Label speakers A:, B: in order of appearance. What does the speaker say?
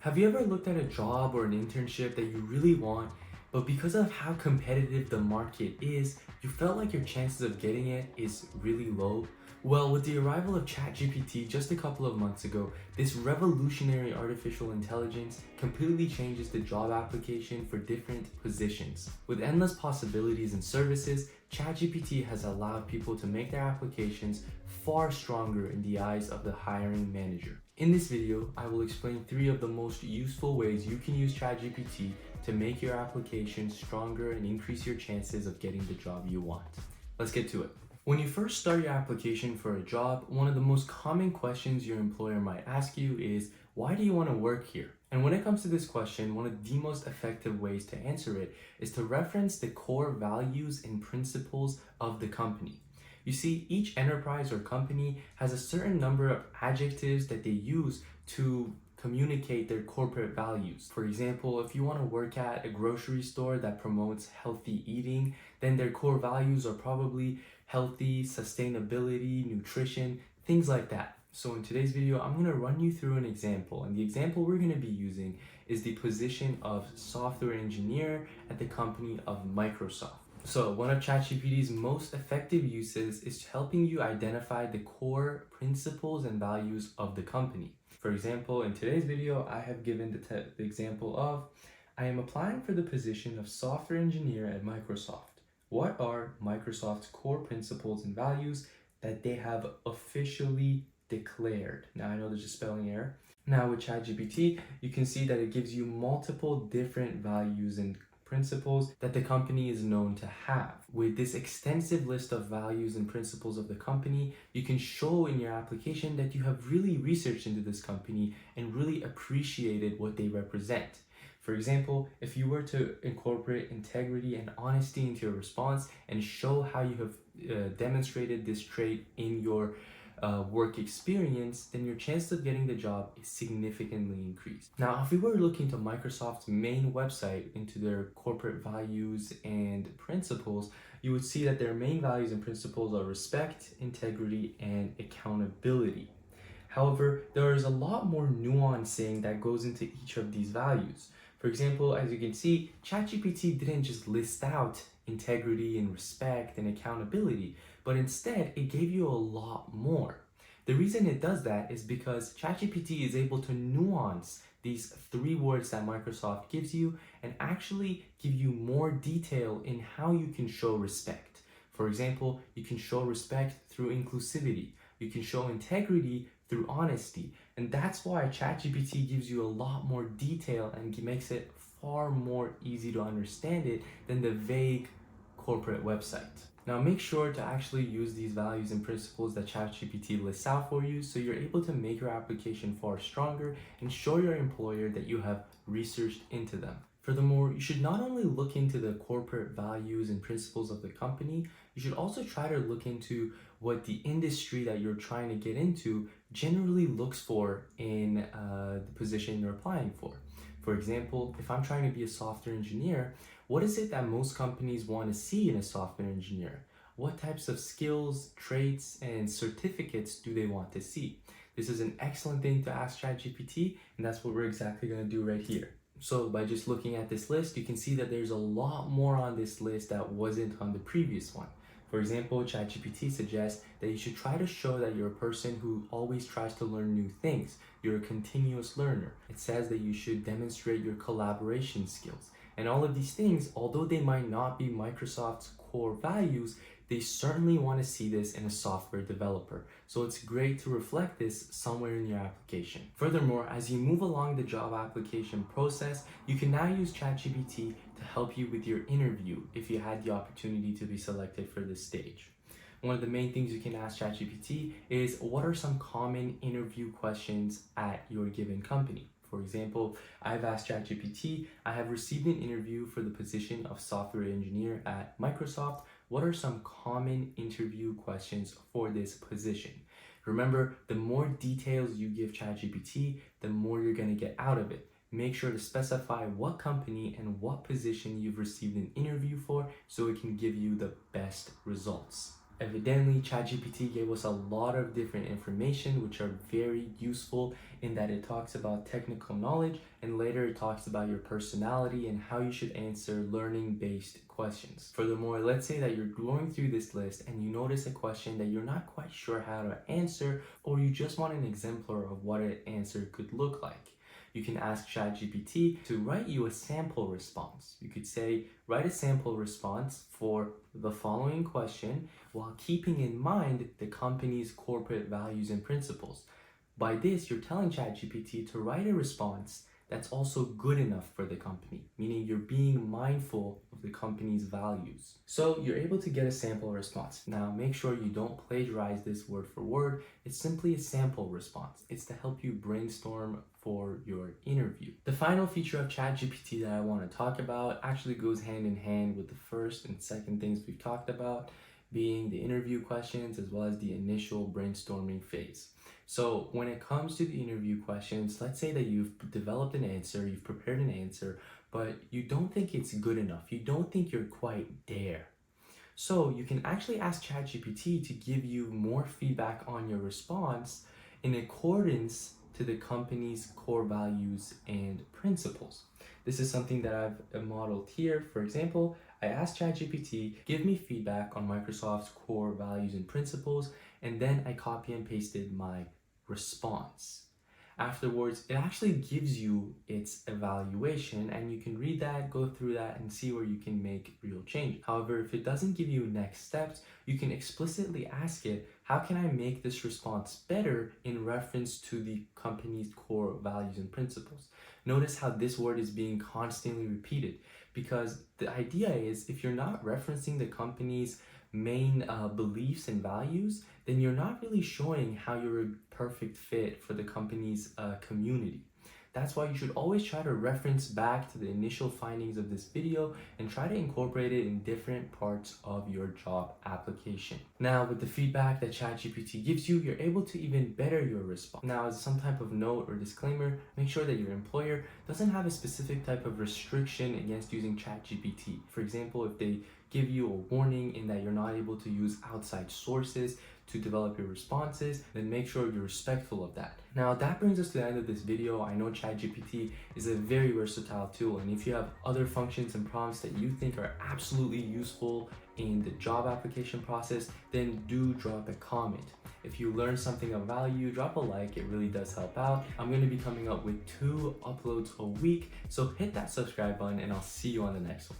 A: Have you ever looked at a job or an internship that you really want, but because of how competitive the market is, you felt like your chances of getting it is really low? Well, with the arrival of ChatGPT just a couple of months ago, this revolutionary artificial intelligence completely changes the job application for different positions. With endless possibilities and services, ChatGPT has allowed people to make their applications far stronger in the eyes of the hiring manager. In this video, I will explain 3 of the most useful ways you can use ChatGPT to make your application stronger and increase your chances of getting the job you want. Let's get to it. When you first start your application for a job, one of the most common questions your employer might ask you is, why do you want to work here? And when it comes to this question, one of the most effective ways to answer it is to reference the core values and principles of the company. You see, each enterprise or company has a certain number of adjectives that they use to communicate their corporate values. For example, if you want to work at a grocery store that promotes healthy eating, then their core values are probably healthy, sustainability, nutrition, things like that. So in today's video, I'm going to run you through an example, and the example we're going to be using is the position of software engineer at the company of Microsoft. So one of ChatGPT's most effective uses is helping you identify the core principles and values of the company. For example, in today's video, I have given the example of, I am applying for the position of software engineer at Microsoft. What are Microsoft's core principles and values that they have officially declared? Now I know there's a spelling error. Now with ChatGPT, you can see that it gives you multiple different values and principles that the company is known to have. With this extensive list of values and principles of the company, you can show in your application that you have really researched into this company and really appreciated what they represent. For example, if you were to incorporate integrity and honesty into your response and show how you have demonstrated this trait in your work experience, then your chance of getting the job is significantly increased. Now, if we were looking to Microsoft's main website into their corporate values and principles, you would see that their main values and principles are respect, integrity, and accountability. However, there is a lot more nuancing that goes into each of these values. For example, as you can see, ChatGPT didn't just list out integrity and respect and accountability, but instead it gave you a lot more. The reason it does that is because ChatGPT is able to nuance these 3 words that Microsoft gives you and actually give you more detail in how you can show respect. For example, you can show respect through inclusivity. You can show integrity through honesty. And that's why ChatGPT gives you a lot more detail and makes it far more easy to understand it than the vague corporate website. Now make sure to actually use these values and principles that ChatGPT lists out for you so you're able to make your application far stronger and show your employer that you have researched into them. Furthermore, you should not only look into the corporate values and principles of the company, you should also try to look into what the industry that you're trying to get into generally looks for in the position you're applying for. For example, if I'm trying to be a software engineer, what is it that most companies want to see in a software engineer? What types of skills, traits, and certificates do they want to see? This is an excellent thing to ask ChatGPT, and that's what we're exactly going to do right here. So by just looking at this list, you can see that there's a lot more on this list that wasn't on the previous one. For example, ChatGPT suggests that you should try to show that you're a person who always tries to learn new things. You're a continuous learner. It says that you should demonstrate your collaboration skills. And all of these things, although they might not be Microsoft's core values, they certainly want to see this in a software developer. So it's great to reflect this somewhere in your application. Furthermore, as you move along the job application process, you can now use ChatGPT to help you with your interview if you had the opportunity to be selected for this stage. One of the main things you can ask ChatGPT is, what are some common interview questions at your given company? For example, I've asked ChatGPT, I have received an interview for the position of software engineer at Microsoft. What are some common interview questions for this position? Remember, the more details you give ChatGPT, the more you're going to get out of it. Make sure to specify what company and what position you've received an interview for so it can give you the best results. Evidently, ChatGPT gave us a lot of different information which are very useful in that it talks about technical knowledge and later it talks about your personality and how you should answer learning-based questions. Furthermore, let's say that you're going through this list and you notice a question that you're not quite sure how to answer, or you just want an exemplar of what an answer could look like. You can ask ChatGPT to write you a sample response. You could say, write a sample response for the following question while keeping in mind the company's corporate values and principles. By this, you're telling ChatGPT to write a response that's also good enough for the company, meaning you're being mindful of the company's values. So you're able to get a sample response. Now make sure you don't plagiarize this word for word. It's simply a sample response. It's to help you brainstorm for your interview. The final feature of ChatGPT that I want to talk about actually goes hand in hand with the first and second things we've talked about, being the interview questions as well as the initial brainstorming phase. So when it comes to the interview questions, let's say that you've developed an answer, you've prepared an answer, but you don't think it's good enough. You don't think you're quite there. So you can actually ask ChatGPT to give you more feedback on your response in accordance to the company's core values and principles. This is something that I've modeled here. For example, I asked ChatGPT, give me feedback on Microsoft's core values and principles, and then I copy and pasted my response. Afterwards, it actually gives you its evaluation and you can read that, go through that, and see where you can make real change. However, if it doesn't give you next steps, you can explicitly ask it, how can I make this response better in reference to the company's core values and principles? Notice how this word is being constantly repeated, because the idea is if you're not referencing the company's main beliefs and values, then you're not really showing how you're a perfect fit for the company's community. That's why you should always try to reference back to the initial findings of this video and try to incorporate it in different parts of your job application. Now, with the feedback that ChatGPT gives you, you're able to even better your response. Now, as some type of note or disclaimer, make sure that your employer doesn't have a specific type of restriction against using ChatGPT. For example, if they give you a warning in that you're not able to use outside sources to develop your responses, then make sure you're respectful of that. Now that brings us to the end of this video. I know ChatGPT is a very versatile tool, and if you have other functions and prompts that you think are absolutely useful in the job application process, then do drop a comment. If you learned something of value, drop a like, it really does help out. I'm going to be coming up with 2 uploads a week, so hit that subscribe button and I'll see you on the next one.